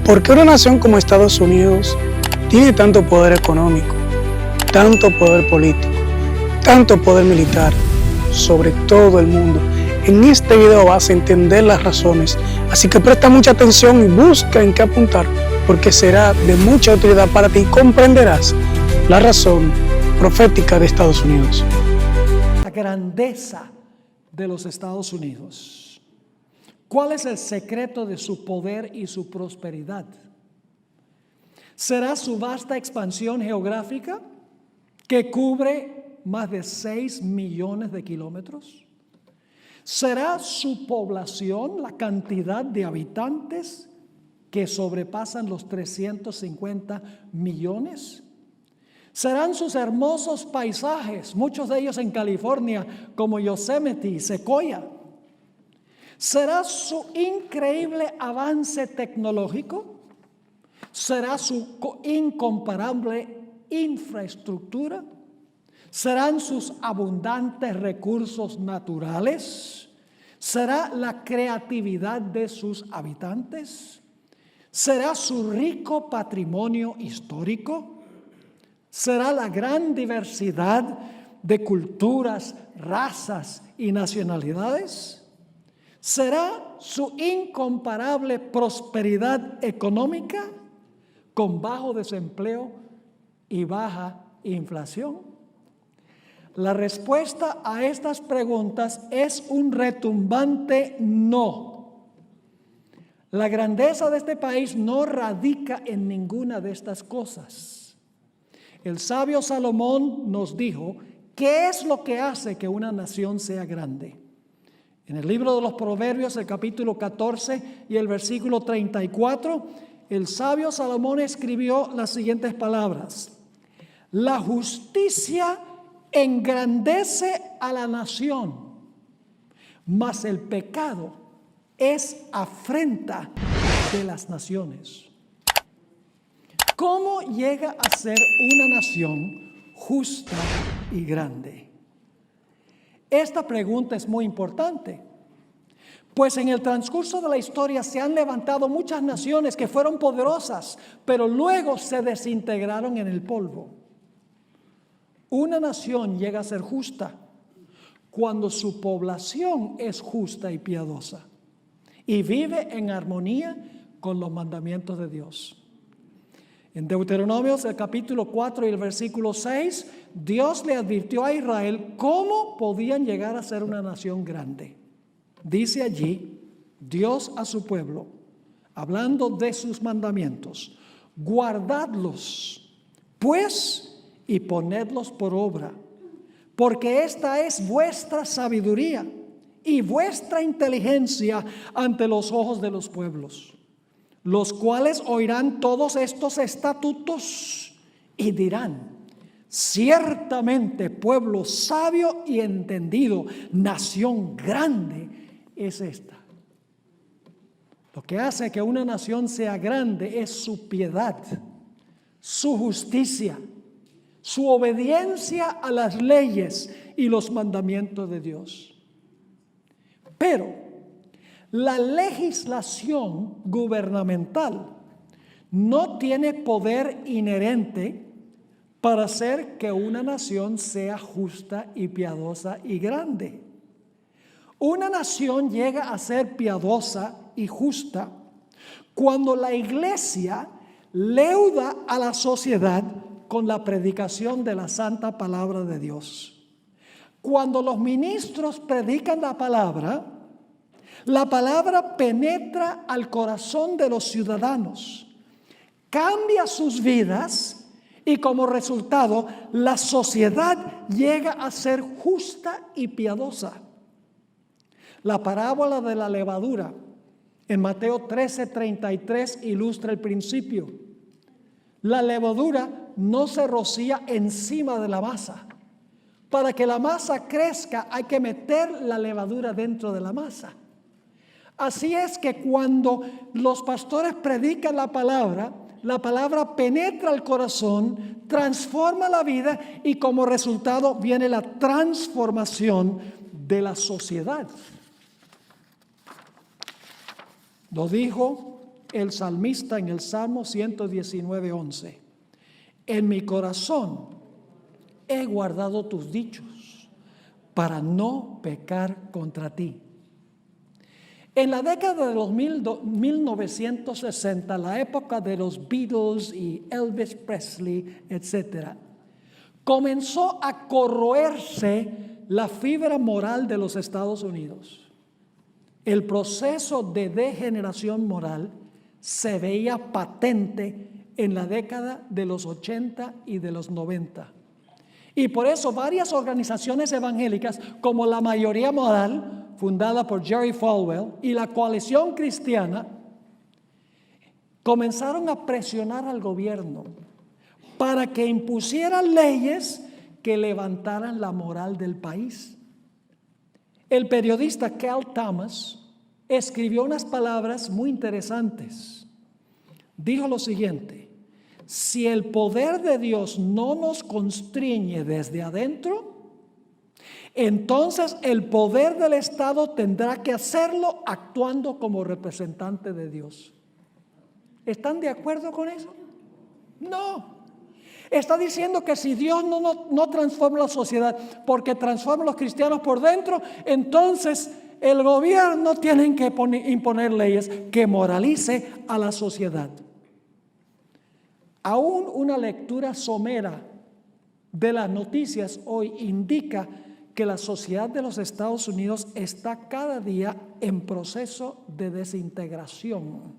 ¿Por qué una nación como Estados Unidos tiene tanto poder económico, tanto poder político, tanto poder militar sobre todo el mundo? En este video vas a entender las razones, así que presta mucha atención y busca en qué apuntar, porque será de mucha utilidad para ti y comprenderás la razón profética de Estados Unidos. La grandeza de los Estados Unidos. ¿Cuál es el secreto de su poder y su prosperidad? ¿Será su vasta expansión geográfica que cubre más de 6 millones de kilómetros? ¿Será su población, la cantidad de habitantes que sobrepasan los 350 millones? ¿Serán sus hermosos paisajes, muchos de ellos en California, como Yosemite y Sequoia? ¿Será su increíble avance tecnológico? ¿Será su incomparable infraestructura? ¿Serán sus abundantes recursos naturales? ¿Será la creatividad de sus habitantes? ¿Será su rico patrimonio histórico? ¿Será la gran diversidad de culturas, razas y nacionalidades? ¿Será su incomparable prosperidad económica con bajo desempleo y baja inflación? La respuesta a estas preguntas es un retumbante no. La grandeza de este país no radica en ninguna de estas cosas. El sabio Salomón nos dijo, ¿qué es lo que hace que una nación sea grande? En el libro de los Proverbios, el capítulo 14 y el versículo 34, el sabio Salomón escribió las siguientes palabras: la justicia engrandece a la nación, mas el pecado es afrenta de las naciones. ¿Cómo llega a ser una nación justa y grande? Esta pregunta es muy importante, pues en el transcurso de la historia se han levantado muchas naciones que fueron poderosas, pero luego se desintegraron en el polvo. Una nación llega a ser justa cuando su población es justa y piadosa y vive en armonía con los mandamientos de Dios. En Deuteronomio, el capítulo 4 y el versículo 6, Dios le advirtió a Israel cómo podían llegar a ser una nación grande. Dice allí, Dios a su pueblo, hablando de sus mandamientos: guardadlos, pues, y ponedlos por obra, porque esta es vuestra sabiduría y vuestra inteligencia ante los ojos de los pueblos, los cuales oirán todos estos estatutos y dirán: ciertamente pueblo sabio y entendido, nación grande es esta. Lo que hace que una nación sea grande es su piedad, su justicia, su obediencia a las leyes y los mandamientos de Dios. Pero la legislación gubernamental no tiene poder inherente para hacer que una nación sea justa y piadosa y grande. Una nación llega a ser piadosa y justa cuando la iglesia leuda a la sociedad con la predicación de la santa palabra de Dios. Cuando los ministros predican la palabra penetra al corazón de los ciudadanos, cambia sus vidas y como resultado la sociedad llega a ser justa y piadosa. La parábola de la levadura en Mateo 13:33 ilustra el principio. La levadura no se rocía encima de la masa. Para que la masa crezca hay que meter la levadura dentro de la masa. Así es que cuando los pastores predican la palabra penetra el corazón, transforma la vida y como resultado viene la transformación de la sociedad. Lo dijo el salmista en el Salmo 119:11. En mi corazón he guardado tus dichos para no pecar contra ti. En la década de los 1960, la época de los Beatles y Elvis Presley, etc., comenzó a corroerse la fibra moral de los Estados Unidos. El proceso de degeneración moral se veía patente en la década de los 80 y de los 90. Y por eso varias organizaciones evangélicas, como la Mayoría Moral, fundada por Jerry Falwell, y la Coalición Cristiana, comenzaron a presionar al gobierno para que impusieran leyes que levantaran la moral del país. El periodista Cal Thomas escribió unas palabras muy interesantes. Dijo lo siguiente: si el poder de Dios no nos constriñe desde adentro, entonces el poder del Estado tendrá que hacerlo actuando como representante de Dios. ¿Están de acuerdo con eso? No. Está diciendo que si Dios no transforma la sociedad porque transforma a los cristianos por dentro, entonces el gobierno tiene que imponer leyes que moralice a la sociedad. Aún una lectura somera de las noticias hoy indica que la sociedad de los Estados Unidos está cada día en proceso de desintegración.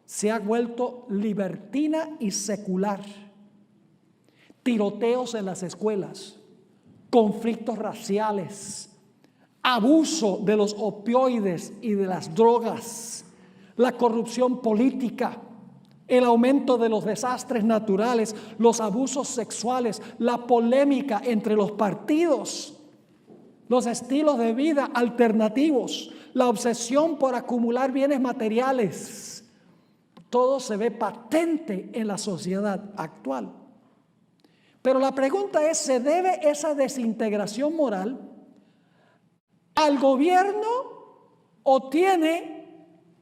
Se ha vuelto libertina y secular. Tiroteos en las escuelas, conflictos raciales, abuso de los opioides y de las drogas, la corrupción política, el aumento de los desastres naturales, los abusos sexuales, la polémica entre los partidos, los estilos de vida alternativos, la obsesión por acumular bienes materiales. Todo se ve patente en la sociedad actual. Pero la pregunta es, ¿se debe esa desintegración moral al gobierno o tiene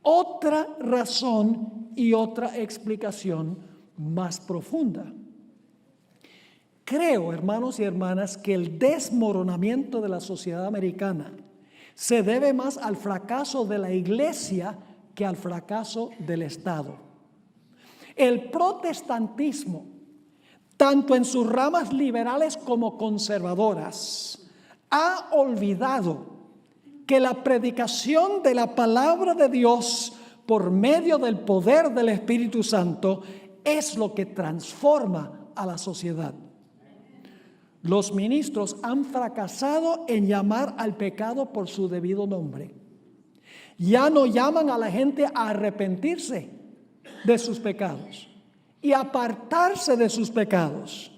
otra razón y otra explicación más profunda? Creo, hermanos y hermanas, que el desmoronamiento de la sociedad americana se debe más al fracaso de la iglesia que al fracaso del Estado. El protestantismo, tanto en sus ramas liberales como conservadoras, ha olvidado que la predicación de la palabra de Dios por medio del poder del Espíritu Santo es lo que transforma a la sociedad. Los ministros han fracasado en llamar al pecado por su debido nombre. Ya no llaman a la gente a arrepentirse de sus pecados y apartarse de sus pecados.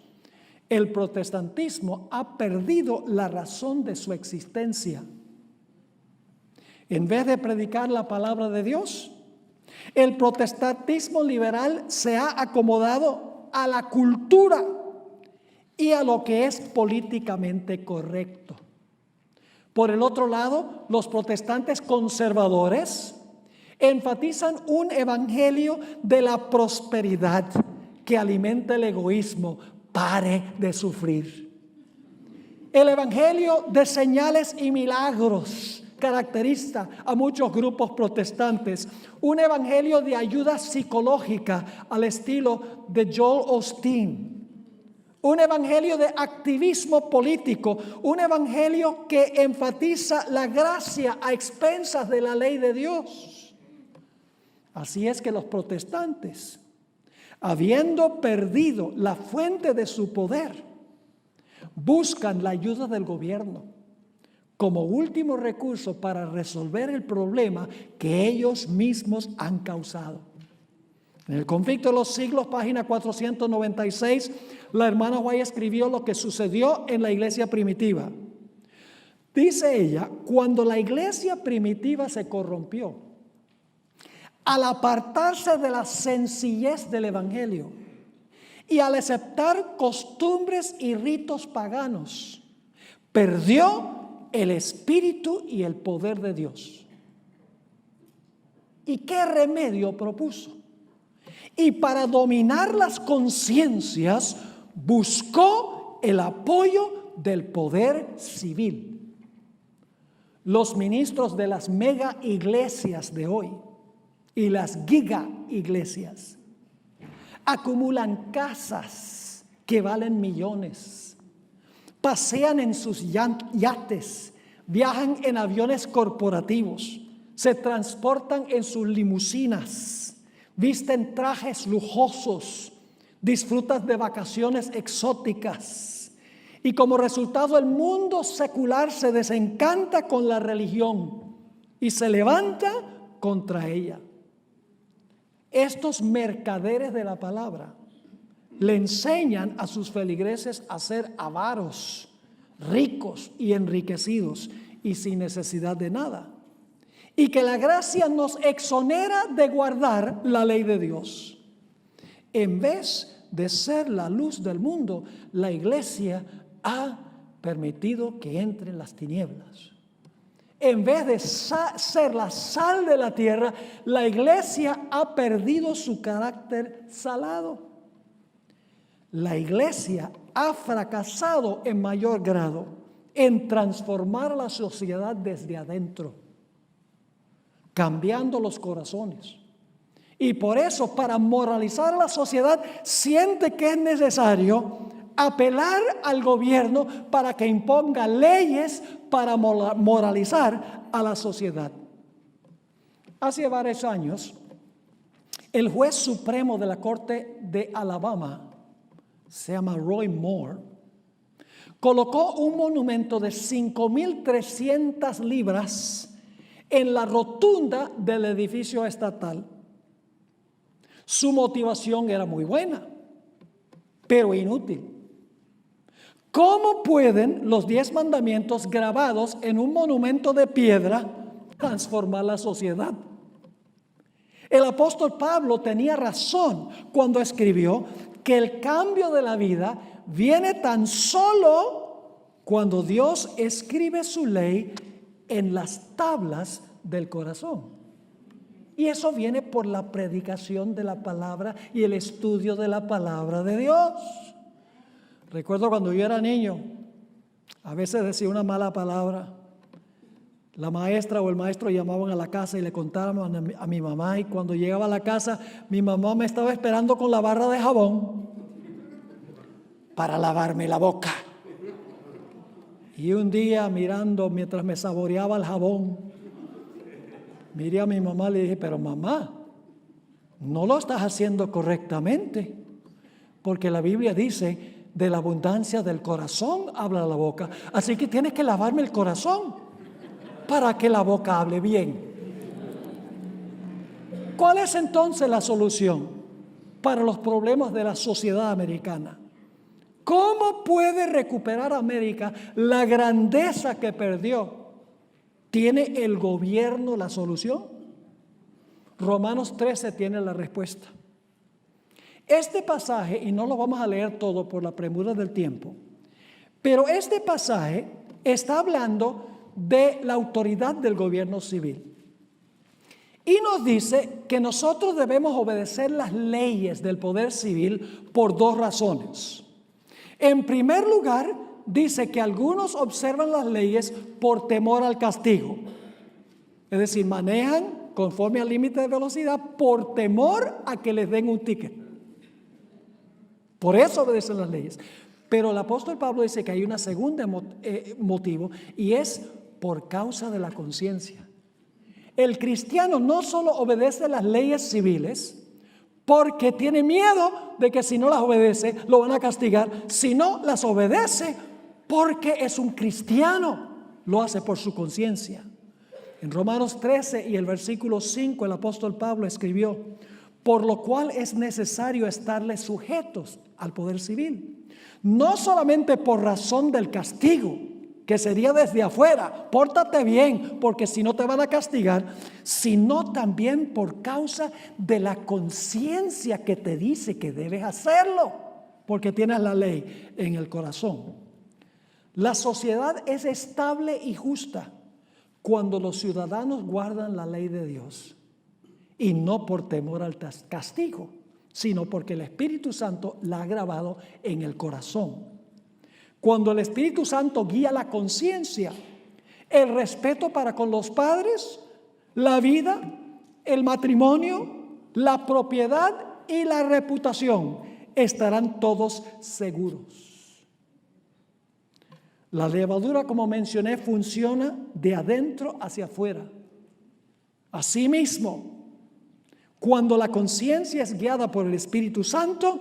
El protestantismo ha perdido la razón de su existencia. En vez de predicar la palabra de Dios, el protestantismo liberal se ha acomodado a la cultura y a lo que es políticamente correcto. Por el otro lado, los protestantes conservadores enfatizan un evangelio de la prosperidad que alimenta el egoísmo. Pare de sufrir. El evangelio de señales y milagros caracteriza a muchos grupos protestantes. Un evangelio de ayuda psicológica al estilo de Joel Osteen. Un evangelio de activismo político. Un evangelio que enfatiza la gracia a expensas de la ley de Dios. Así es que los protestantes, habiendo perdido la fuente de su poder, buscan la ayuda del gobierno como último recurso para resolver el problema que ellos mismos han causado. En el Conflicto de los Siglos, página 496, la hermana White escribió lo que sucedió en la iglesia primitiva. Dice ella, cuando la iglesia primitiva se corrompió, al apartarse de la sencillez del evangelio y al aceptar costumbres y ritos paganos, perdió el espíritu y el poder de Dios. ¿Y qué remedio propuso? Y para dominar las conciencias, buscó el apoyo del poder civil. Los ministros de las mega iglesias de hoy y las giga iglesias acumulan casas que valen millones, pasean en sus yates, viajan en aviones corporativos, se transportan en sus limusinas, visten trajes lujosos, disfrutan de vacaciones exóticas, y como resultado el mundo secular se desencanta con la religión y se levanta contra ella. Estos mercaderes de la palabra le enseñan a sus feligreses a ser avaros, ricos y enriquecidos y sin necesidad de nada. Y que la gracia nos exonera de guardar la ley de Dios. En vez de ser la luz del mundo, la iglesia ha permitido que entren las tinieblas. En vez de ser la sal de la tierra, la iglesia ha perdido su carácter salado. La iglesia ha fracasado en mayor grado en transformar a la sociedad desde adentro, cambiando los corazones. Y por eso, para moralizar a la sociedad, siente que es necesario apelar al gobierno para que imponga leyes para moralizar a la sociedad. Hace varios años, el juez supremo de la Corte de Alabama, se llama Roy Moore, colocó un monumento de 5.300 libras en la rotunda del edificio estatal. Su motivación era muy buena, pero inútil. ¿Cómo pueden los 10 mandamientos grabados en un monumento de piedra transformar la sociedad? El apóstol Pablo tenía razón cuando escribió que el cambio de la vida viene tan solo cuando Dios escribe su ley en las tablas del corazón. Y eso viene por la predicación de la palabra y el estudio de la palabra de Dios. Recuerdo cuando yo era niño, a veces decía una mala palabra. La maestra o el maestro llamaban a la casa y le contaban a mi mamá, y cuando llegaba a la casa, mi mamá me estaba esperando con la barra de jabón para lavarme la boca. Y un día, mirando, mientras me saboreaba el jabón, miré a mi mamá y le dije: pero mamá, no lo estás haciendo correctamente, porque la Biblia dice: de la abundancia del corazón habla la boca. Así que tienes que lavarme el corazón para que la boca hable bien. ¿Cuál es entonces la solución para los problemas de la sociedad americana? ¿Cómo puede recuperar América la grandeza que perdió? ¿Tiene el gobierno la solución? Romanos 13 tiene la respuesta. Este pasaje, y no lo vamos a leer todo por la premura del tiempo, pero este pasaje está hablando de la autoridad del gobierno civil. Y nos dice que nosotros debemos obedecer las leyes del poder civil por 2 razones. En primer lugar, dice que algunos observan las leyes por temor al castigo. Es decir, manejan conforme al límite de velocidad por temor a que les den un ticket. Por eso obedecen las leyes. Pero el apóstol Pablo dice que hay una segunda motivo, y es por causa de la conciencia. El cristiano no solo obedece las leyes civiles porque tiene miedo de que si no las obedece lo van a castigar, sino las obedece porque es un cristiano, lo hace por su conciencia. En Romanos 13 y el versículo 5 el apóstol Pablo escribió: por lo cual es necesario estarles sujetos al poder civil, no solamente por razón del castigo, que sería desde afuera, pórtate bien porque si no te van a castigar, sino también por causa de la conciencia que te dice que debes hacerlo, porque tienes la ley en el corazón. La sociedad es estable y justa cuando los ciudadanos guardan la ley de Dios. y no por temor al castigo, sino porque el Espíritu Santo la ha grabado en el corazón. Cuando el Espíritu Santo guía la conciencia, el respeto para con los padres, la vida, el matrimonio, la propiedad y la reputación estarán todos seguros. La levadura, como mencioné, funciona de adentro hacia afuera. Asimismo, cuando la conciencia es guiada por el Espíritu Santo,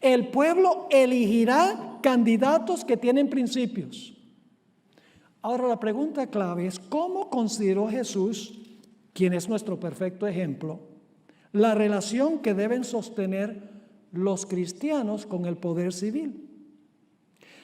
el pueblo elegirá candidatos que tienen principios. Ahora la pregunta clave es: ¿cómo consideró Jesús, quien es nuestro perfecto ejemplo, la relación que deben sostener los cristianos con el poder civil?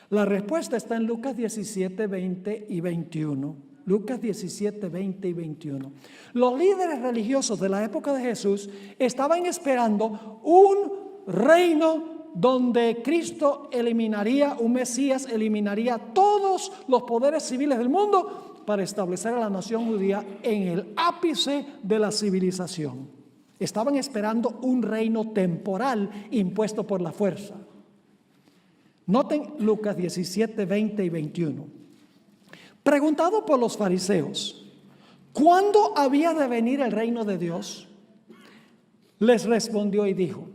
La respuesta está en Lucas 17, 20 y 21. Lucas 17, 20 y 21. Los líderes religiosos de la época de Jesús estaban esperando un reino donde Cristo eliminaría, un Mesías eliminaría todos los poderes civiles del mundo para establecer a la nación judía en el ápice de la civilización. Estaban esperando un reino temporal impuesto por la fuerza. Noten Lucas 17, 20 y 21. Preguntado por los fariseos, ¿cuándo había de venir el reino de Dios? Les respondió y dijo.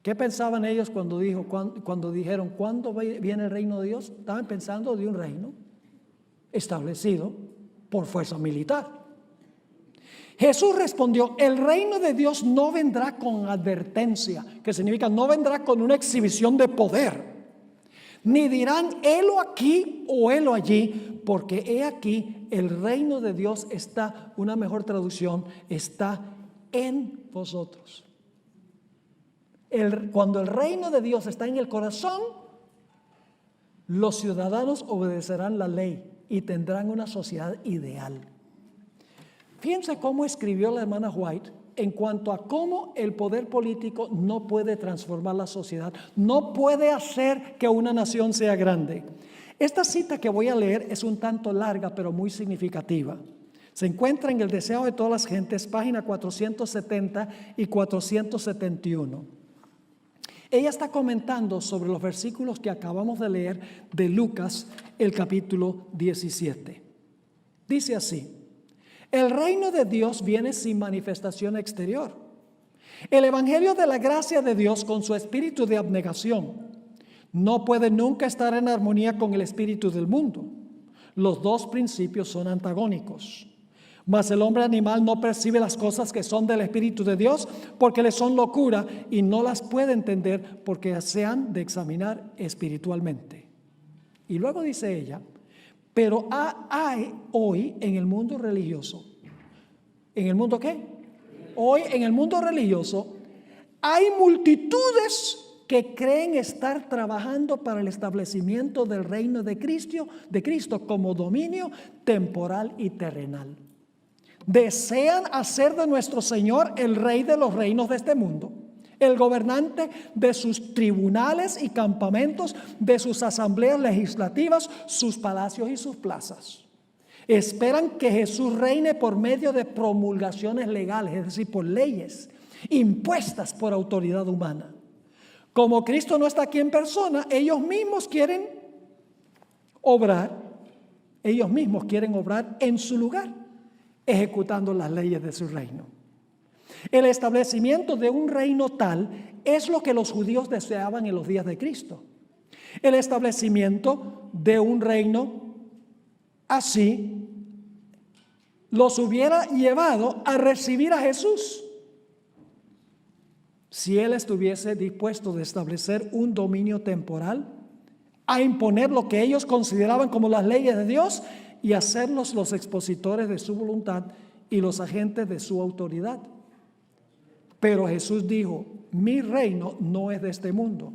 ¿Qué pensaban ellos cuando dijeron, ¿cuándo viene el reino de Dios? Estaban pensando de un reino establecido por fuerza militar. Jesús respondió: el reino de Dios no vendrá con advertencia, que significa no vendrá con una exhibición de poder, ni dirán helo aquí o helo allí, porque he aquí el reino de Dios está, una mejor traducción, está en vosotros. Cuando el reino de Dios está en el corazón, los ciudadanos obedecerán la ley y tendrán una sociedad ideal. Fíjense cómo escribió la hermana White en cuanto a cómo el poder político no puede transformar la sociedad, no puede hacer que una nación sea grande. Esta cita que voy a leer es un tanto larga, pero muy significativa. Se encuentra en El deseo de todas las gentes, página 470 y 471. Ella está comentando sobre los versículos que acabamos de leer de Lucas, el capítulo 17. Dice así: el reino de Dios viene sin manifestación exterior. El evangelio de la gracia de Dios, con su espíritu de abnegación, no puede nunca estar en armonía con el espíritu del mundo. Los dos principios son antagónicos. Mas el hombre animal no percibe las cosas que son del espíritu de Dios, porque le son locura, y no las puede entender porque se han de examinar espiritualmente. Y luego dice ella: pero hay hoy en el mundo religioso. ¿En el mundo qué? Hoy en el mundo religioso hay multitudes que creen estar trabajando para el establecimiento del reino de Cristo como dominio temporal y terrenal. Desean hacer de nuestro Señor el rey de los reinos de este mundo, el gobernante de sus tribunales y campamentos, de sus asambleas legislativas, sus palacios y sus plazas. Esperan que Jesús reine por medio de promulgaciones legales, es decir, por leyes impuestas por autoridad humana. Como Cristo no está aquí en persona, ellos mismos quieren obrar en su lugar, ejecutando las leyes de su reino. El establecimiento de un reino tal es lo que los judíos deseaban en los días de Cristo. El establecimiento de un reino así los hubiera llevado a recibir a Jesús, si Él estuviese dispuesto de establecer un dominio temporal, a imponer lo que ellos consideraban como las leyes de Dios y hacerlos los expositores de su voluntad y los agentes de su autoridad. Pero Jesús dijo: mi reino no es de este mundo.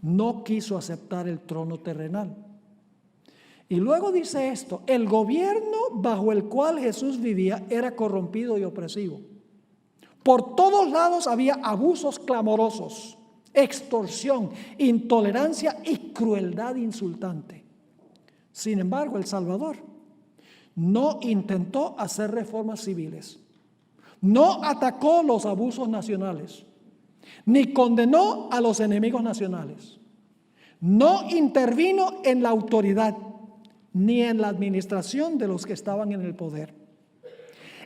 No quiso aceptar el trono terrenal. Y luego dice esto: el gobierno bajo el cual Jesús vivía era corrompido y opresivo. Por todos lados había abusos clamorosos, extorsión, intolerancia y crueldad insultante. Sin embargo, el Salvador no intentó hacer reformas civiles. no atacó los abusos nacionales, ni condenó a los enemigos nacionales, no intervino en la autoridad, ni en la administración de los que estaban en el poder.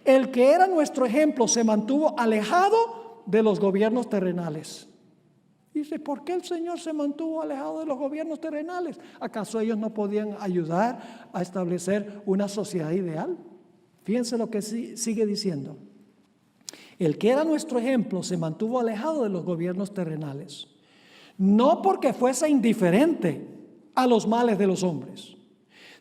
El que era nuestro ejemplo se mantuvo alejado de los gobiernos terrenales. Dice, ¿por qué el Señor se mantuvo alejado de los gobiernos terrenales? ¿Acaso ellos no podían ayudar a establecer una sociedad ideal? Fíjense lo que sigue diciendo. El que era nuestro ejemplo se mantuvo alejado de los gobiernos terrenales, no porque fuese indiferente a los males de los hombres,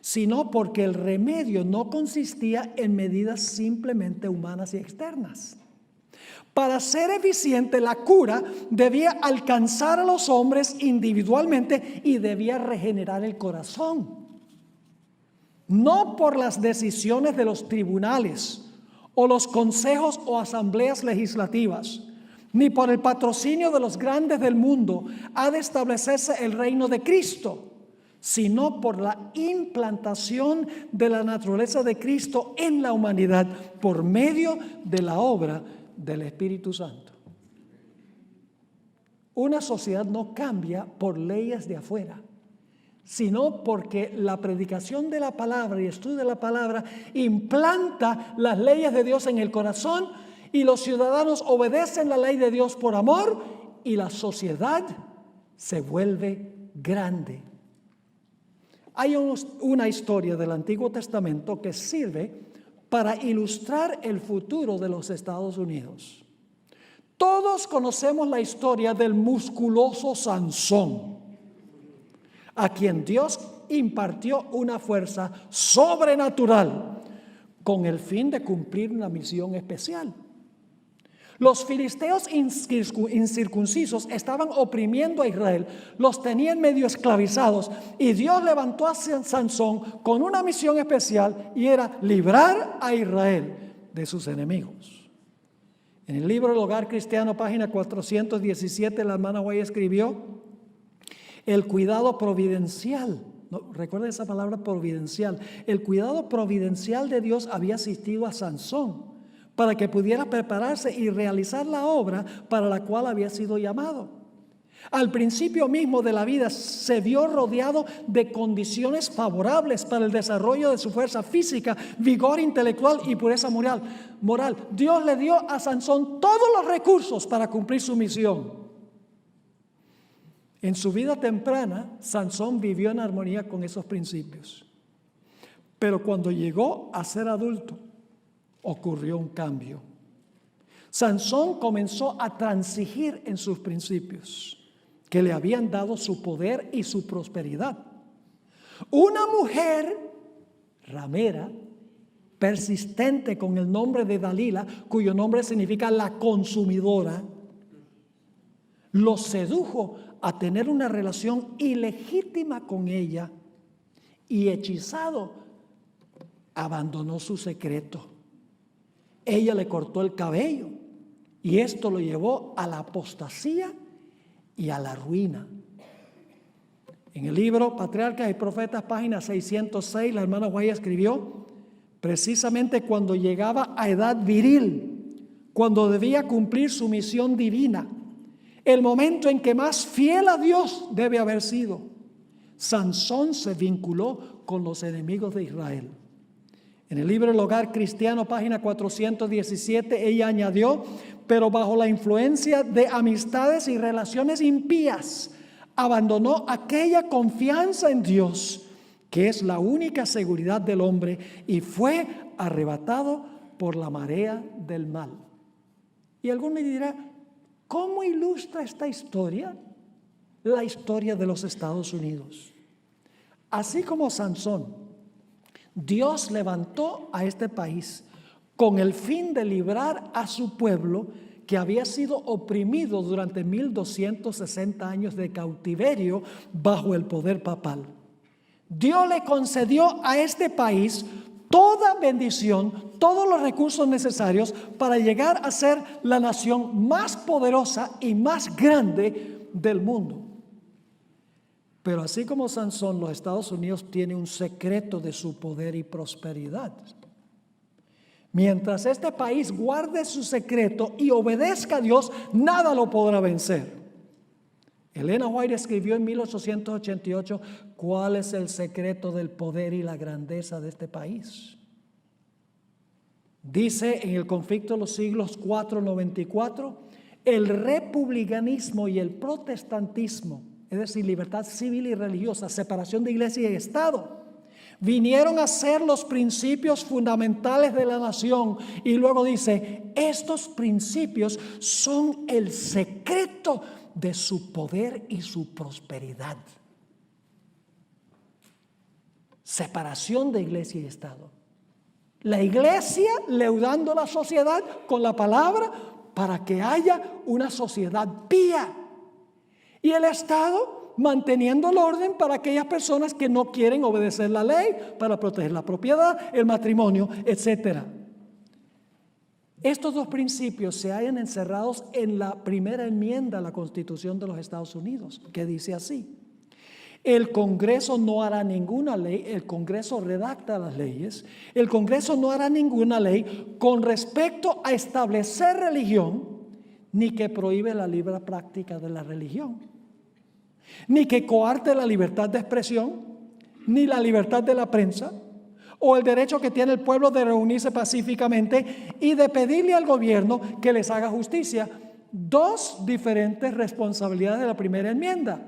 sino porque el remedio no consistía en medidas simplemente humanas y externas. Para ser eficiente, la cura debía alcanzar a los hombres individualmente y debía regenerar el corazón. No por las decisiones de los tribunales o los consejos o asambleas legislativas, ni por el patrocinio de los grandes del mundo ha de establecerse el reino de Cristo, sino por la implantación de la naturaleza de Cristo en la humanidad por medio de la obra del Espíritu Santo. Una sociedad no cambia por leyes de afuera, sino porque la predicación de la palabra y estudio de la palabra implanta las leyes de Dios en el corazón y los ciudadanos obedecen la ley de Dios por amor y la sociedad se vuelve grande. Hay una historia del Antiguo Testamento que sirve para ilustrar el futuro de los Estados Unidos. Todos conocemos la historia del musculoso Sansón, a quien Dios impartió una fuerza sobrenatural con el fin de cumplir una misión especial. Los filisteos incircuncisos estaban oprimiendo a Israel, los tenían medio esclavizados y Dios levantó a Sansón con una misión especial y era librar a Israel de sus enemigos. En el libro El Hogar Cristiano, página 417, la hermana White escribió: el cuidado providencial, recuerden esa palabra providencial, el cuidado providencial de Dios había asistido a Sansón para que pudiera prepararse y realizar la obra para la cual había sido llamado. Al principio mismo de la vida se vio rodeado de condiciones favorables para el desarrollo de su fuerza física, vigor intelectual y pureza moral. Dios le dio a Sansón todos los recursos para cumplir su misión. En su vida temprana, Sansón vivió en armonía con esos principios. Pero cuando llegó a ser adulto, ocurrió un cambio. Sansón comenzó a transigir en sus principios que le habían dado su poder y su prosperidad. Una mujer ramera, persistente con el nombre de Dalila, cuyo nombre significa la consumidora, lo sedujo a tener una relación ilegítima con ella y hechizado, abandonó su secreto. Ella le cortó el cabello y esto lo llevó a la apostasía y a la ruina. En el libro Patriarcas y Profetas, página 606, la hermana White escribió: precisamente cuando llegaba a edad viril, cuando debía cumplir su misión divina, el momento en que más fiel a Dios debe haber sido, Sansón se vinculó con los enemigos de Israel. En el libro El Hogar Cristiano, página 417, ella añadió: pero bajo la influencia de amistades y relaciones impías, abandonó aquella confianza en Dios, que es la única seguridad del hombre, y fue arrebatado por la marea del mal. Y alguno me dirá: ¿cómo ilustra esta historia la historia de los Estados Unidos? Así como Sansón, Dios levantó a este país con el fin de librar a su pueblo que había sido oprimido durante 1260 años de cautiverio bajo el poder papal. Dios le concedió a este país toda bendición, todos los recursos necesarios para llegar a ser la nación más poderosa y más grande del mundo. Pero así como Sansón, los Estados Unidos tienen un secreto de su poder y prosperidad. Mientras este país guarde su secreto y obedezca a Dios, nada lo podrá vencer. Elena White escribió en 1888 cuál es el secreto del poder y la grandeza de este país. Dice en el conflicto de los siglos 494, el republicanismo y el protestantismo, es decir, libertad civil y religiosa, separación de iglesia y Estado, vinieron a ser los principios fundamentales de la nación. Y luego dice, estos principios son el secreto de su poder y su prosperidad. Separación de iglesia y Estado. La iglesia leudando la sociedad con la palabra para que haya una sociedad pía. Y el Estado manteniendo el orden para aquellas personas que no quieren obedecer la ley, para proteger la propiedad, el matrimonio, etc. Estos dos principios se hallan encerrados en la primera enmienda a la Constitución de los Estados Unidos, que dice así: el Congreso no hará ninguna ley, el Congreso redacta las leyes, el Congreso no hará ninguna ley con respecto a establecer religión, ni que prohíbe la libre práctica de la religión, ni que coarte la libertad de expresión, ni la libertad de la prensa, o el derecho que tiene el pueblo de reunirse pacíficamente y de pedirle al gobierno que les haga justicia. Dos diferentes responsabilidades de la primera enmienda.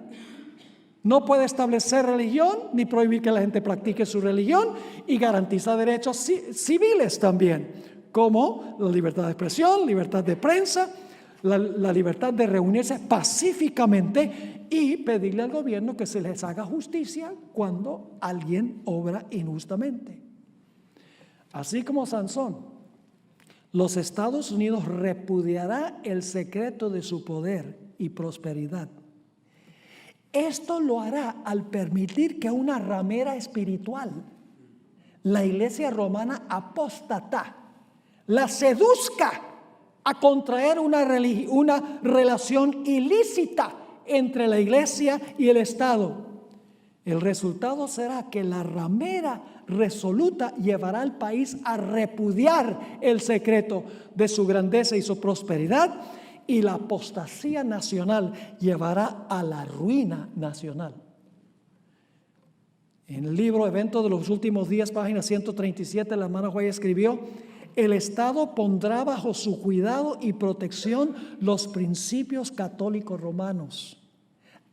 No puede establecer religión ni prohibir que la gente practique su religión, y garantiza derechos civiles también, como la libertad de expresión, libertad de prensa, la libertad de reunirse pacíficamente y pedirle al gobierno que se les haga justicia cuando alguien obra injustamente. Así como Sansón, los Estados Unidos repudiará el secreto de su poder y prosperidad. Esto lo hará al permitir que una ramera espiritual, la iglesia romana apóstata, la seduzca a contraer una relación ilícita entre la iglesia y el Estado. El resultado será que la ramera resoluta llevará al país a repudiar el secreto de su grandeza y su prosperidad, y la apostasía nacional llevará a la ruina nacional. En el libro Eventos de los Últimos Días, página 137, la hermana White escribió: el Estado pondrá bajo su cuidado y protección los principios católicos romanos.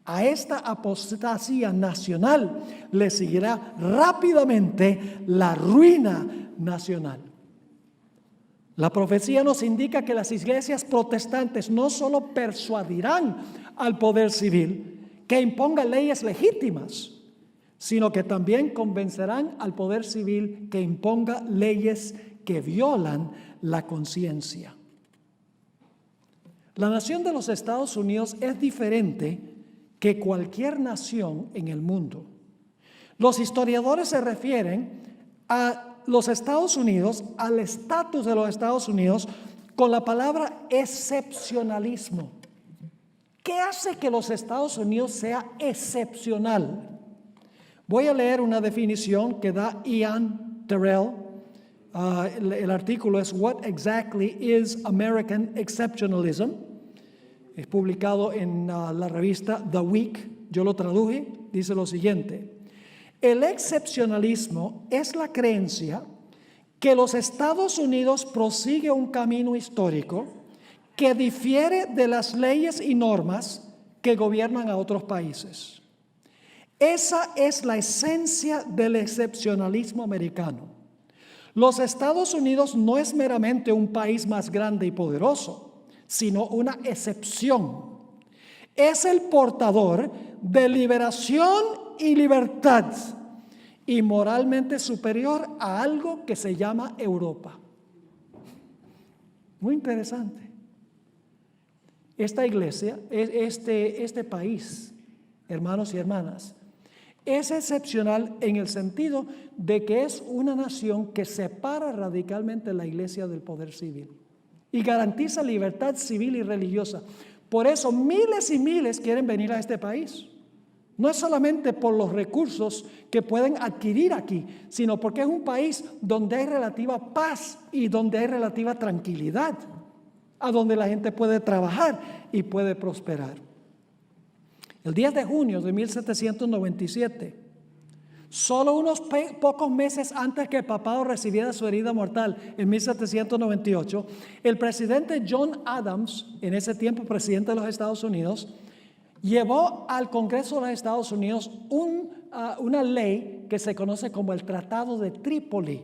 A esta apostasía nacional le seguirá rápidamente la ruina nacional. La profecía nos indica que las iglesias protestantes no solo persuadirán al poder civil que imponga leyes legítimas, sino que también convencerán al poder civil que imponga leyes que violan la conciencia. La nación de los Estados Unidos es diferente que cualquier nación en el mundo. Los historiadores se refieren a los Estados Unidos, al estatus de los Estados Unidos, con la palabra excepcionalismo. ¿Qué hace que los Estados Unidos sea excepcional? Voy a leer una definición que da Ian Terrell. El artículo es What Exactly is American Exceptionalism? Es publicado en la revista The Week. Yo lo traduje. Dice lo siguiente: el excepcionalismo es la creencia que los Estados Unidos prosigue un camino histórico que difiere de las leyes y normas que gobiernan a otros países. Esa es la esencia del excepcionalismo americano. Los Estados Unidos no es meramente un país más grande y poderoso, sino una excepción. Es el portador de liberación y libertad, y moralmente superior a algo que se llama Europa. Muy interesante. Esta iglesia, este país, hermanos y hermanas, es excepcional en el sentido de que es una nación que separa radicalmente la iglesia del poder civil y garantiza libertad civil y religiosa. Por eso miles y miles quieren venir a este país. No es solamente por los recursos que pueden adquirir aquí, sino porque es un país donde hay relativa paz y donde hay relativa tranquilidad, a donde la gente puede trabajar y puede prosperar. El 10 de junio de 1797, solo unos pocos meses antes que Papado recibiera su herida mortal en 1798, el presidente John Adams, en ese tiempo presidente de los Estados Unidos, llevó al Congreso de los Estados Unidos una ley que se conoce como el Tratado de Trípoli.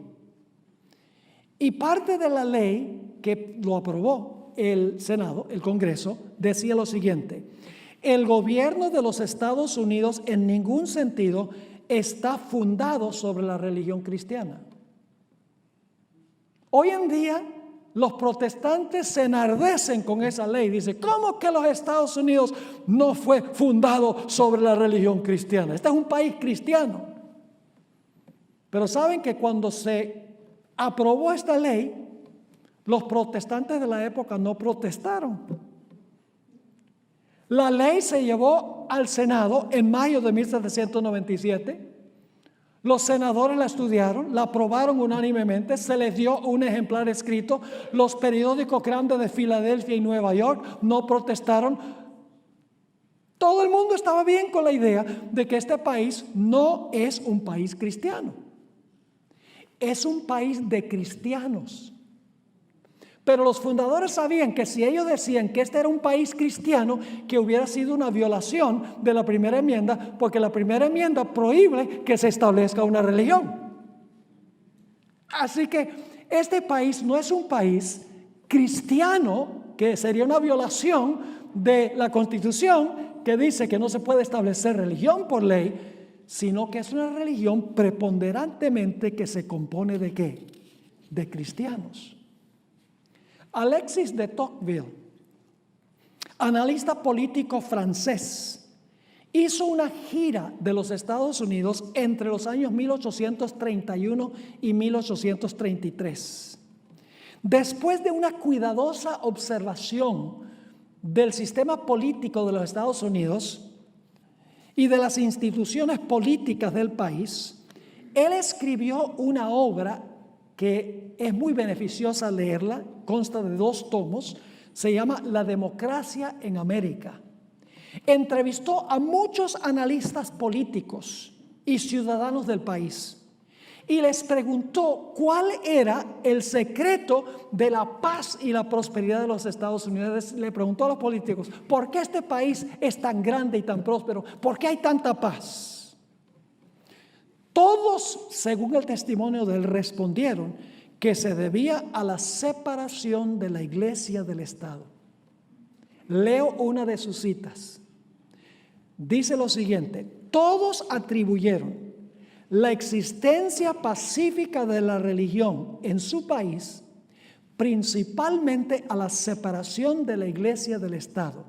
Y parte de la ley que lo aprobó el Senado, el Congreso, decía lo siguiente: el gobierno de los Estados Unidos en ningún sentido está fundado sobre la religión cristiana. Hoy en día los protestantes se enardecen con esa ley. Dicen, ¿cómo que los Estados Unidos no fue fundado sobre la religión cristiana? Este es un país cristiano. Pero saben que cuando se aprobó esta ley, los protestantes de la época no protestaron. La ley se llevó al Senado en mayo de 1797. Los senadores la estudiaron, la aprobaron unánimemente, se les dio un ejemplar escrito. Los periódicos grandes de Filadelfia y Nueva York no protestaron. Todo el mundo estaba bien con la idea de que este país no es un país cristiano. Es un país de cristianos. Pero los fundadores sabían que si ellos decían que este era un país cristiano, que hubiera sido una violación de la primera enmienda, porque la primera enmienda prohíbe que se establezca una religión. Así que este país no es un país cristiano, que sería una violación de la Constitución, que dice que no se puede establecer religión por ley, sino que es una religión preponderantemente que se compone ¿de qué? De cristianos. Alexis de Tocqueville, analista político francés, hizo una gira de los Estados Unidos entre los años 1831 y 1833. Después de una cuidadosa observación del sistema político de los Estados Unidos y de las instituciones políticas del país, él escribió una obra que es muy beneficiosa leerla, consta de 2 tomos, se llama La democracia en América. Entrevistó a muchos analistas políticos y ciudadanos del país y les preguntó cuál era el secreto de la paz y la prosperidad de los Estados Unidos. Le preguntó a los políticos, ¿por qué este país es tan grande y tan próspero? ¿Por qué hay tanta paz? Todos, según el testimonio de él, respondieron que se debía a la separación de la iglesia del Estado. Leo una de sus citas. Dice lo siguiente: todos atribuyeron la existencia pacífica de la religión en su país principalmente a la separación de la iglesia del Estado.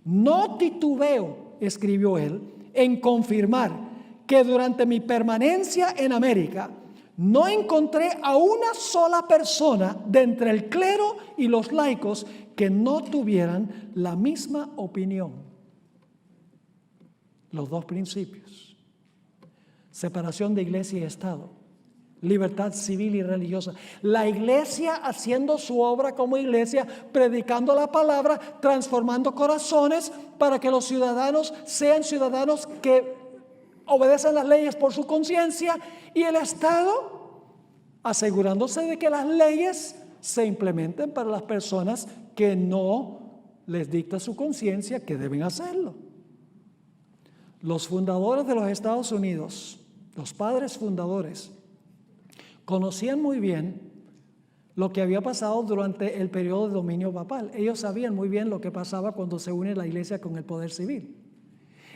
No titubeo, escribió él, en confirmar que durante mi permanencia en América no encontré a una sola persona de entre el clero y los laicos que no tuvieran la misma opinión. Los 2 principios: separación de iglesia y Estado, libertad civil y religiosa. La iglesia haciendo su obra como iglesia, predicando la palabra, transformando corazones para que los ciudadanos sean ciudadanos que obedecen las leyes por su conciencia, y el Estado asegurándose de que las leyes se implementen para las personas que no les dicta su conciencia que deben hacerlo. Los fundadores de los Estados Unidos, los padres fundadores, conocían muy bien lo que había pasado durante el periodo de dominio papal. Ellos sabían muy bien lo que pasaba cuando se une la iglesia con el poder civil.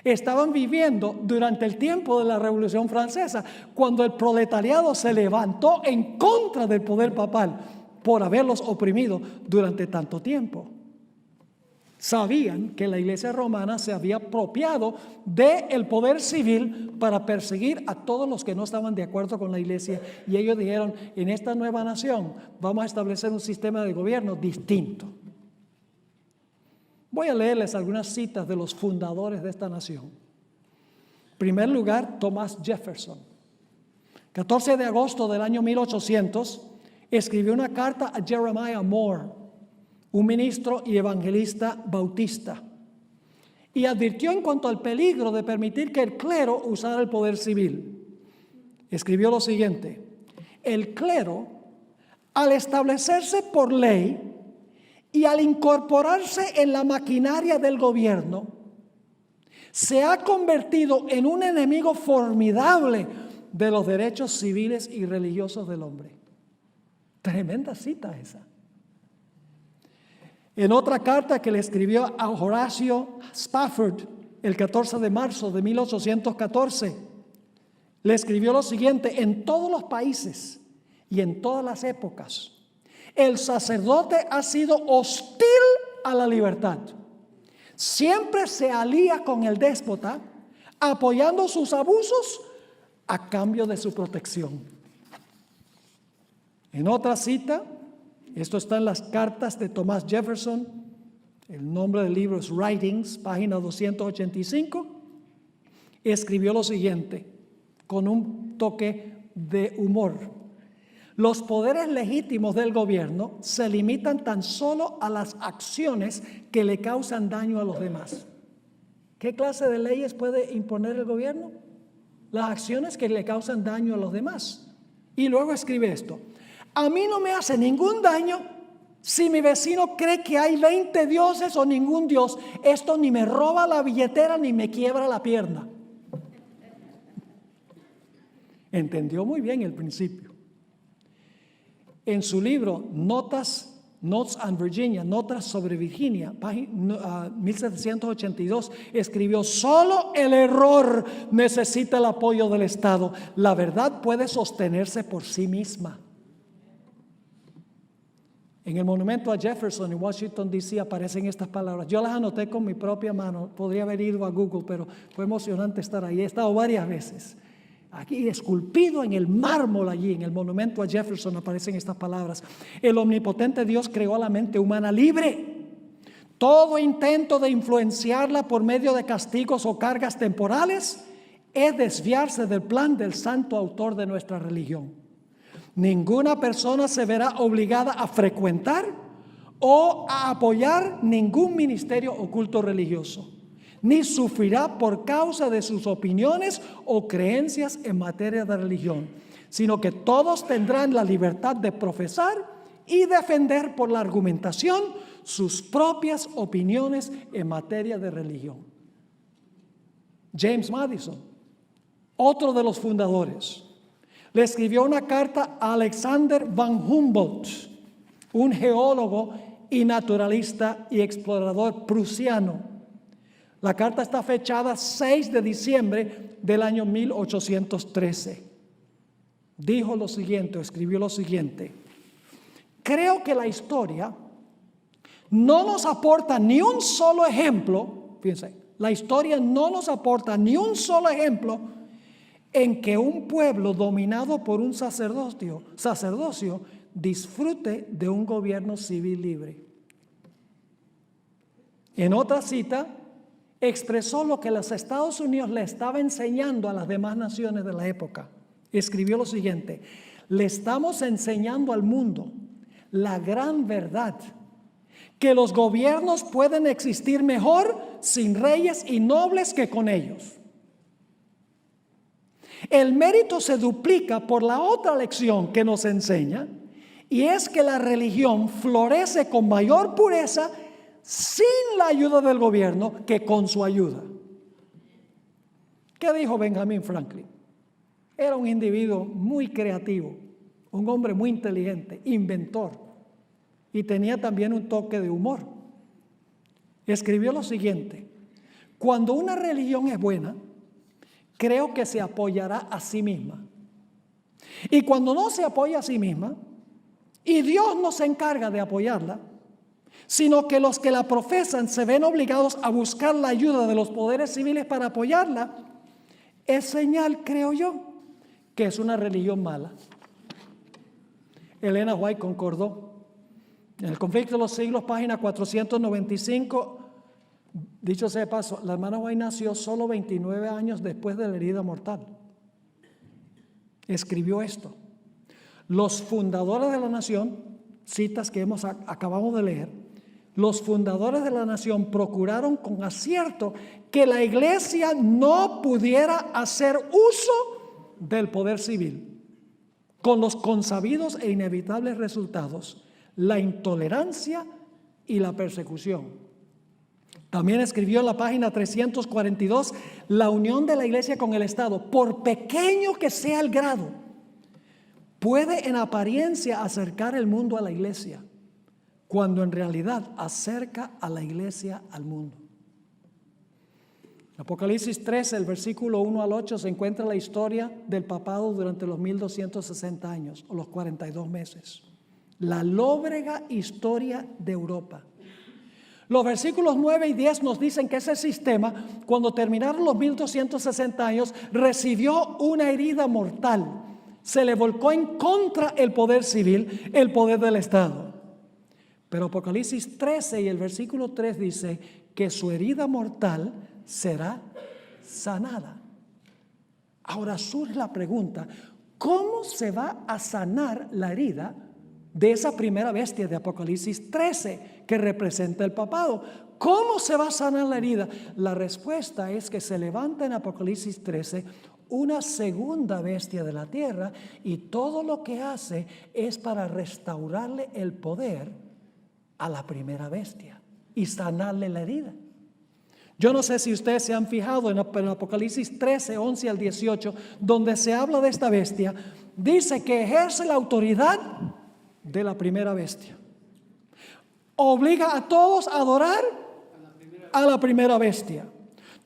Estaban viviendo durante el tiempo de la Revolución Francesa, cuando el proletariado se levantó en contra del poder papal por haberlos oprimido durante tanto tiempo. Sabían que la iglesia romana se había apropiado del poder civil para perseguir a todos los que no estaban de acuerdo con la iglesia, y ellos dijeron: en esta nueva nación vamos a establecer un sistema de gobierno distinto. Voy a leerles algunas citas de los fundadores de esta nación. Primer lugar, Thomas Jefferson. 14 de agosto del año 1800, escribió una carta a Jeremiah Moore, un ministro y evangelista bautista, y advirtió en cuanto al peligro de permitir que el clero usara el poder civil. Escribió lo siguiente: el clero, al establecerse por ley y al incorporarse en la maquinaria del gobierno, se ha convertido en un enemigo formidable de los derechos civiles y religiosos del hombre. Tremenda cita esa. En otra carta que le escribió a Horacio Spafford el 14 de marzo de 1814, le escribió lo siguiente: en todos los países y en todas las épocas, el sacerdote ha sido hostil a la libertad. Siempre se alía con el déspota, apoyando sus abusos a cambio de su protección. En otra cita, esto está en las cartas de Thomas Jefferson, el nombre del libro es Writings, página 285, escribió lo siguiente, con un toque de humor: los poderes legítimos del gobierno se limitan tan solo a las acciones que le causan daño a los demás. ¿Qué clase de leyes puede imponer el gobierno? Las acciones que le causan daño a los demás. Y luego escribe esto: a mí no me hace ningún daño si mi vecino cree que hay 20 dioses o ningún dios. Esto ni me roba la billetera ni me quiebra la pierna. Entendió muy bien el principio. En su libro Notes on Virginia, Notas sobre Virginia, página 1782, escribió: solo el error necesita el apoyo del Estado. La verdad puede sostenerse por sí misma. En el monumento a Jefferson en Washington, D.C. aparecen estas palabras. Yo las anoté con mi propia mano. Podría haber ido a Google, pero fue emocionante estar ahí. He estado varias veces. Aquí esculpido en el mármol, allí en el monumento a Jefferson, aparecen estas palabras: el omnipotente Dios creó a la mente humana libre. Todo intento de influenciarla por medio de castigos o cargas temporales es desviarse del plan del santo autor de nuestra religión. Ninguna persona se verá obligada a frecuentar o a apoyar ningún ministerio oculto religioso, ni sufrirá por causa de sus opiniones o creencias en materia de religión, sino que todos tendrán la libertad de profesar y defender por la argumentación sus propias opiniones en materia de religión. James Madison, otro de los fundadores, le escribió una carta a Alexander von Humboldt, un geólogo y naturalista y explorador prusiano. La carta está fechada 6 de diciembre del año 1813. Dijo lo siguiente, escribió lo siguiente: creo que la historia no nos aporta ni un solo ejemplo, fíjense, la historia no nos aporta ni un solo ejemplo en que un pueblo dominado por un sacerdocio disfrute de un gobierno civil libre. En otra cita, expresó lo que los Estados Unidos le estaba enseñando a las demás naciones de la época. Escribió lo siguiente: le estamos enseñando al mundo la gran verdad, que los gobiernos pueden existir mejor sin reyes y nobles que con ellos. El mérito se duplica por la otra lección que nos enseña, y es que la religión florece con mayor pureza sin la ayuda del gobierno que con su ayuda. ¿Qué dijo Benjamin Franklin? Era un individuo muy creativo, un hombre muy inteligente, inventor, y tenía también un toque de humor. Escribió lo siguiente: cuando una religión es buena, creo que se apoyará a sí misma. Y cuando no se apoya a sí misma, y Dios no se encarga de apoyarla, sino que los que la profesan se ven obligados a buscar la ayuda de los poderes civiles para apoyarla, es señal, creo yo, que es una religión mala. Elena White concordó. En el Conflicto de los Siglos, página 495, Dicho sea de paso, la hermana White nació solo 29 años después de la herida mortal. Escribió esto. Los fundadores de la nación, citas que acabamos de leer, los fundadores de la nación procuraron con acierto que la iglesia no pudiera hacer uso del poder civil, con los consabidos e inevitables resultados, la intolerancia y la persecución. También escribió en la página 342, la unión de la iglesia con el Estado, por pequeño que sea el grado, puede en apariencia acercar el mundo a la iglesia, cuando en realidad acerca a la iglesia al mundo. En Apocalipsis 13, el versículo 1 al 8, se encuentra la historia del papado durante los 1260 años, o los 42 meses. La lóbrega historia de Europa. Los versículos 9 y 10 nos dicen que ese sistema, cuando terminaron los 1260 años, recibió una herida mortal. Se le volcó en contra el poder civil, el poder del Estado. Pero Apocalipsis 13 y el versículo 3 dice que su herida mortal será sanada. Ahora surge la pregunta, ¿cómo se va a sanar la herida de esa primera bestia de Apocalipsis 13 que representa el papado? ¿Cómo se va a sanar la herida? La respuesta es que se levanta en Apocalipsis 13 una segunda bestia de la tierra y todo lo que hace es para restaurarle el poder a la primera bestia y sanarle la herida. Yo no sé si ustedes se han fijado en Apocalipsis 13, 11 al 18, donde se habla de esta bestia, dice que ejerce la autoridad de la primera bestia. Obliga a todos a adorar a la primera bestia.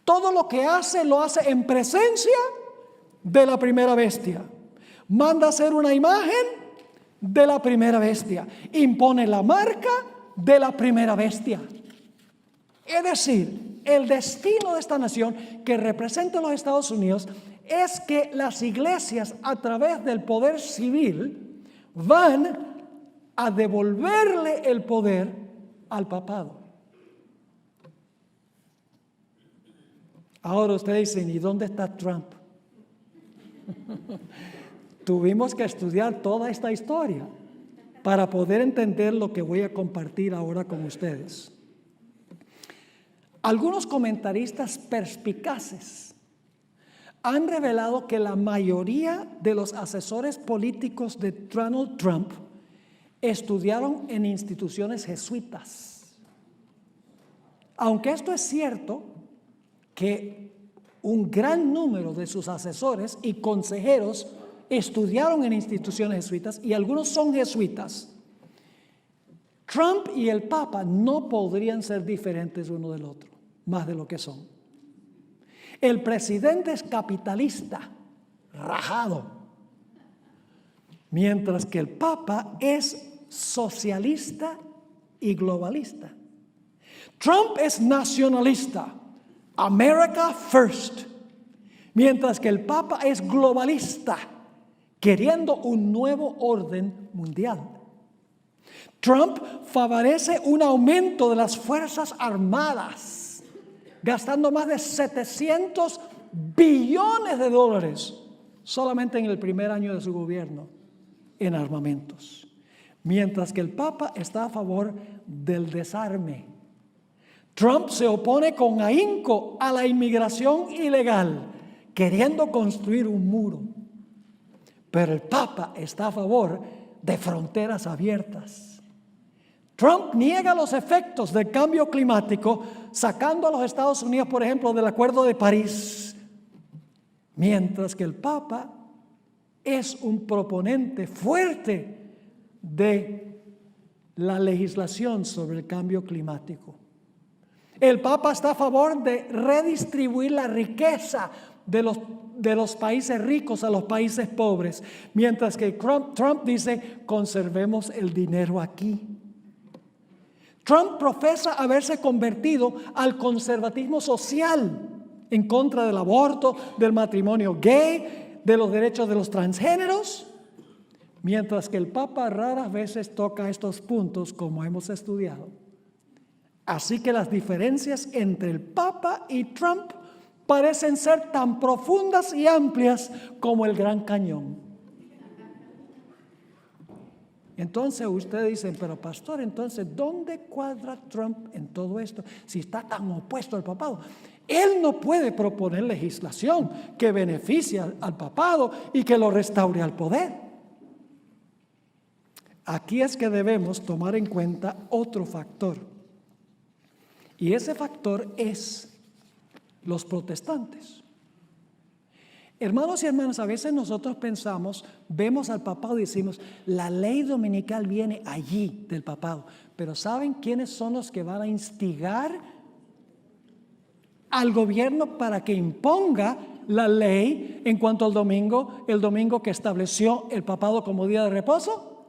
Todo lo que hace, lo hace en presencia de la primera bestia. Manda hacer una imagen de la primera bestia. Impone la marca de la primera bestia. Es decir, el destino de esta nación que representa a los Estados Unidos es que las iglesias a través del poder civil van a devolverle el poder al papado. Ahora ustedes dicen, ¿y dónde está Trump? Tuvimos que estudiar toda esta historia para poder entender lo que voy a compartir ahora con ustedes. Algunos comentaristas perspicaces han revelado que la mayoría de los asesores políticos de Donald Trump estudiaron en instituciones jesuitas. Aunque esto es cierto, que un gran número de sus asesores y consejeros estudiaron en instituciones jesuitas y algunos son jesuitas, Trump y el Papa no podrían ser diferentes uno del otro, más de lo que son. El presidente es capitalista, rajado, mientras que el Papa es socialista y globalista. Trump es nacionalista, America First, mientras que el Papa es globalista, queriendo un nuevo orden mundial. Trump favorece un aumento de las Fuerzas Armadas, gastando más de 700 billones de dólares solamente en el primer año de su gobierno en armamentos. Mientras que el Papa está a favor del desarme. Trump se opone con ahínco a la inmigración ilegal, queriendo construir un muro. Pero el Papa está a favor de fronteras abiertas. Trump niega los efectos del cambio climático, sacando a los Estados Unidos, por ejemplo, del Acuerdo de París. Mientras que el Papa es un proponente fuerte de la legislación sobre el cambio climático. El Papa está a favor de redistribuir la riqueza de los países ricos a los países pobres, mientras que Trump dice, conservemos el dinero aquí. Trump profesa haberse convertido al conservatismo social en contra del aborto, del matrimonio gay, de los derechos de los transgéneros, mientras que el Papa raras veces toca estos puntos como hemos estudiado. Así que las diferencias entre el Papa y Trump parecen ser tan profundas y amplias como el Gran Cañón. Entonces ustedes dicen, pero pastor, entonces, ¿dónde cuadra Trump en todo esto? Si está tan opuesto al papado. Él no puede proponer legislación que beneficie al papado y que lo restaure al poder. Aquí es que debemos tomar en cuenta otro factor. Y ese factor es los protestantes. Hermanos y hermanas, a veces nosotros pensamos, vemos al papado y decimos, la ley dominical viene allí del papado. Pero ¿saben quiénes son los que van a instigar al gobierno para que imponga la ley en cuanto al domingo, el domingo que estableció el papado como día de reposo?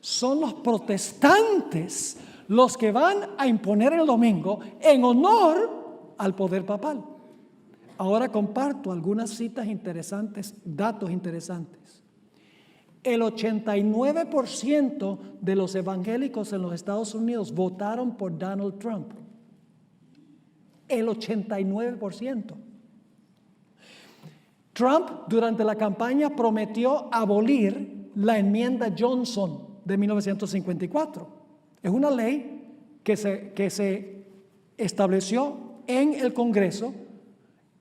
Son los protestantes los que van a imponer el domingo en honor al poder papal. Ahora comparto algunas citas interesantes, datos interesantes. El 89% de los evangélicos en los Estados Unidos votaron por Donald Trump. El 89%. Trump durante la campaña prometió abolir la enmienda Johnson de 1954. Es una ley que se estableció en el Congreso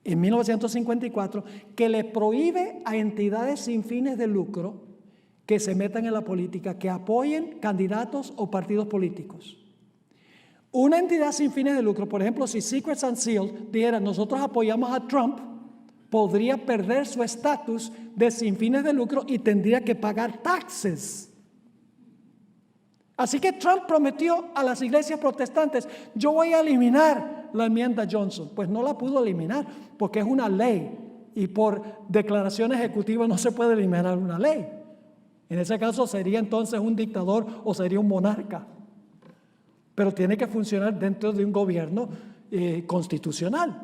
en 1954 que le prohíbe a entidades sin fines de lucro que se metan en la política, que apoyen candidatos o partidos políticos. Una entidad sin fines de lucro, por ejemplo, si Secrets and Seals dijera nosotros apoyamos a Trump, podría perder su estatus de sin fines de lucro y tendría que pagar taxes. Así que Trump prometió a las iglesias protestantes, yo voy a eliminar la enmienda Johnson. Pues no la pudo eliminar porque es una ley y por declaración ejecutiva no se puede eliminar una ley. En ese caso sería entonces un dictador o sería un monarca. Pero tiene que funcionar dentro de un gobierno constitucional.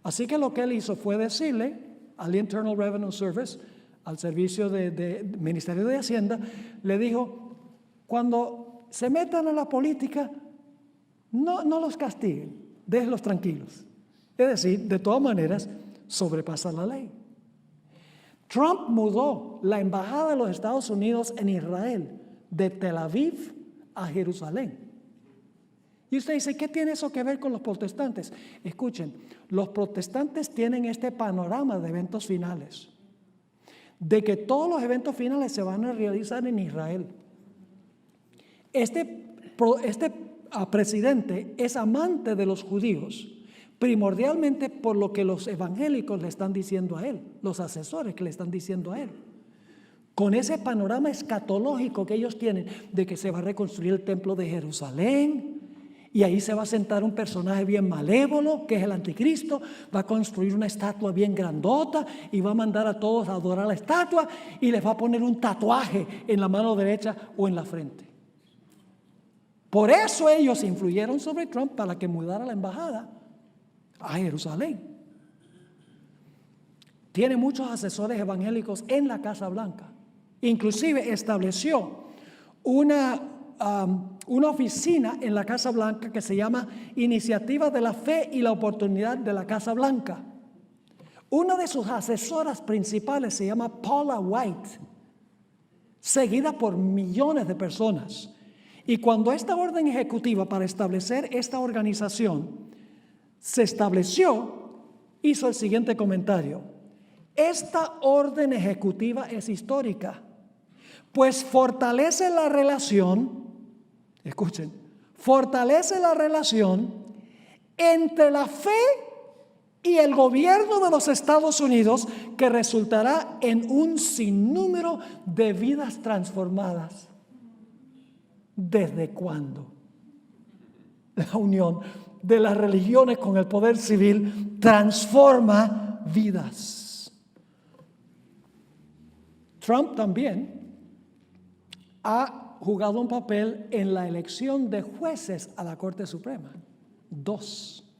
Así que lo que él hizo fue decirle al Internal Revenue Service, al servicio de Ministerio de Hacienda, le dijo, cuando se metan a la política, no los castiguen, déjenlos tranquilos. Es decir, de todas maneras, sobrepasa la ley. Trump mudó la embajada de los Estados Unidos en Israel de Tel Aviv a Jerusalén. Y usted dice, ¿qué tiene eso que ver con los protestantes? Escuchen, los protestantes tienen este panorama de eventos finales, de que todos los eventos finales se van a realizar en Israel. Este presidente es amante de los judíos, primordialmente por lo que los evangélicos le están diciendo a él, los asesores que le están diciendo a él. Con ese panorama escatológico que ellos tienen de que se va a reconstruir el templo de Jerusalén y ahí se va a sentar un personaje bien malévolo que es el anticristo, va a construir una estatua bien grandota y va a mandar a todos a adorar la estatua y les va a poner un tatuaje en la mano derecha o en la frente. Por eso ellos influyeron sobre Trump para que mudara la embajada a Jerusalén. Tiene muchos asesores evangélicos en la Casa Blanca. Inclusive estableció una oficina en la Casa Blanca que se llama Iniciativa de la Fe y la Oportunidad de la Casa Blanca. Una de sus asesoras principales se llama Paula White, seguida por millones de personas. Y cuando esta orden ejecutiva para establecer esta organización se estableció, hizo el siguiente comentario: esta orden ejecutiva es histórica, pues fortalece la relación, escuchen, fortalece la relación entre la fe y el gobierno de los Estados Unidos, que resultará en un sinnúmero de vidas transformadas. ¿Desde cuándo la unión de las religiones con el poder civil transforma vidas? Trump también ha jugado un papel en la elección de jueces a la Corte Suprema. 2.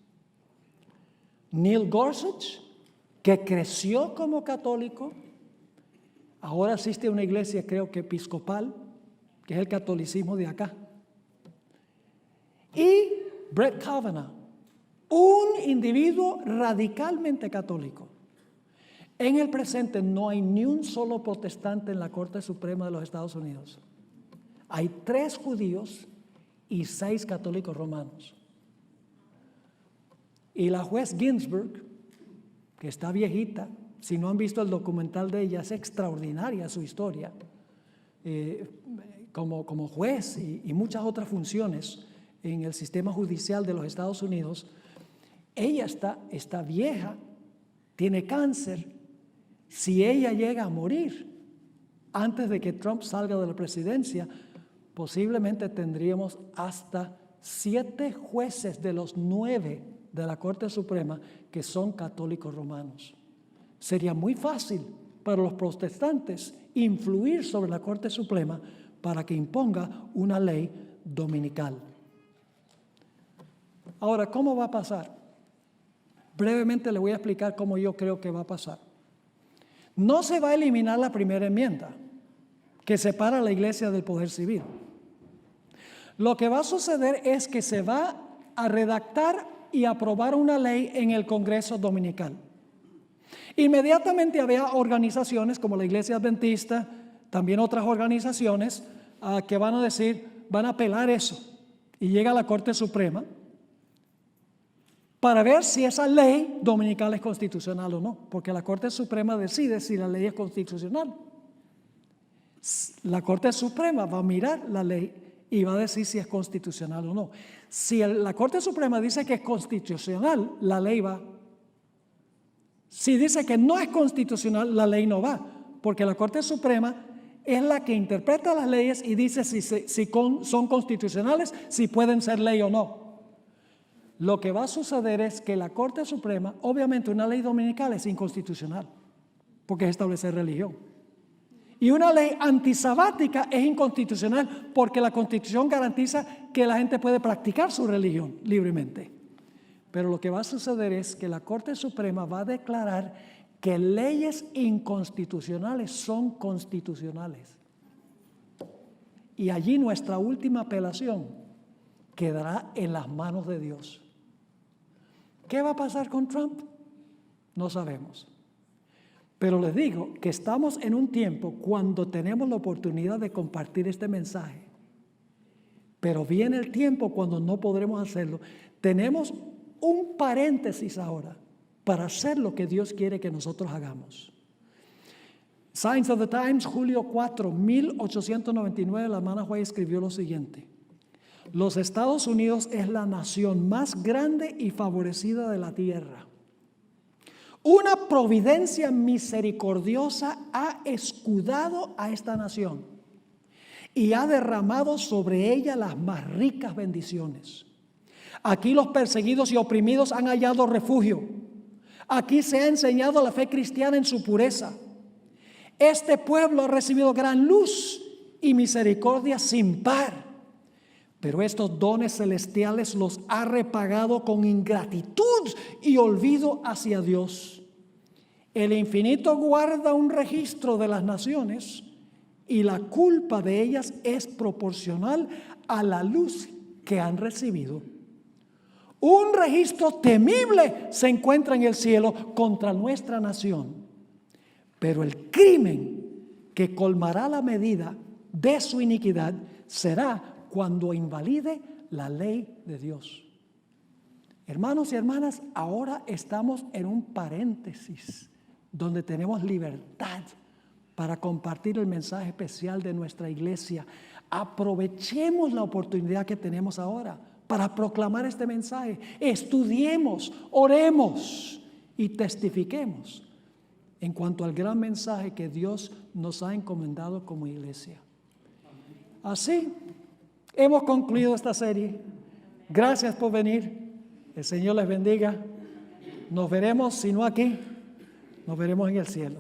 Neil Gorsuch, que creció como católico, ahora asiste a una iglesia, creo que episcopal, que es el catolicismo de acá. Y Brett Kavanaugh, un individuo radicalmente católico. En el presente no hay ni un solo protestante en la Corte Suprema de los Estados Unidos. Hay 3 judíos y 6 católicos romanos. Y la juez Ginsburg, que está viejita, si no han visto el documental de ella, es extraordinaria su historia, como juez y muchas otras funciones en el sistema judicial de los Estados Unidos. Ella está vieja, tiene cáncer. Si ella llega a morir antes de que Trump salga de la presidencia, posiblemente tendríamos hasta 7 jueces de los 9 de la Corte Suprema que son católicos romanos. Sería muy fácil para los protestantes influir sobre la Corte Suprema para que imponga una ley dominical. Ahora, ¿cómo va a pasar? Brevemente le voy a explicar cómo yo creo que va a pasar. No se va a eliminar la primera enmienda, que separa a la iglesia del poder civil. Lo que va a suceder es que se va a redactar y aprobar una ley en el Congreso Dominical. Inmediatamente había organizaciones como la Iglesia Adventista, también otras organizaciones que van a decir, van a apelar eso. Y llega a la Corte Suprema para ver si esa ley dominical es constitucional o no, porque la Corte Suprema decide si la ley es constitucional. La Corte Suprema va a mirar la ley y va a decir si es constitucional o no. Si la Corte Suprema dice que es constitucional, la ley va. Si dice que no es constitucional, la ley no va, porque la Corte Suprema es la que interpreta las leyes y dice si son constitucionales, si pueden ser ley o no. Lo que va a suceder es que la Corte Suprema, obviamente una ley dominical es inconstitucional, porque es establecer religión. Y una ley antisabática es inconstitucional, porque la Constitución garantiza que la gente puede practicar su religión libremente. Pero lo que va a suceder es que la Corte Suprema va a declarar que leyes inconstitucionales son constitucionales. Y allí nuestra última apelación quedará en las manos de Dios. ¿Qué va a pasar con Trump? No sabemos. Pero les digo que estamos en un tiempo cuando tenemos la oportunidad de compartir este mensaje. Pero viene el tiempo cuando no podremos hacerlo. Tenemos un paréntesis ahora para hacer lo que Dios quiere que nosotros hagamos. Signs of the Times, julio 4, 1899, la hermana White escribió lo siguiente: los Estados Unidos es la nación más grande y favorecida de la tierra. Una providencia misericordiosa ha escudado a esta nación y ha derramado sobre ella las más ricas bendiciones. Aquí los perseguidos y oprimidos han hallado refugio. Aquí se ha enseñado la fe cristiana en su pureza. Este pueblo ha recibido gran luz y misericordia sin par. Pero estos dones celestiales los ha repagado con ingratitud y olvido hacia Dios. El infinito guarda un registro de las naciones y la culpa de ellas es proporcional a la luz que han recibido. Un registro temible se encuentra en el cielo contra nuestra nación, pero el crimen que colmará la medida de su iniquidad será cuando invalide la ley de Dios. Hermanos y hermanas, ahora estamos en un paréntesis donde tenemos libertad para compartir el mensaje especial de nuestra iglesia. Aprovechemos la oportunidad que tenemos ahora para proclamar este mensaje. Estudiemos, oremos y testifiquemos en cuanto al gran mensaje que Dios nos ha encomendado como iglesia. Así hemos concluido esta serie. Gracias por venir. El Señor les bendiga. Nos veremos, si no aquí, nos veremos en el cielo.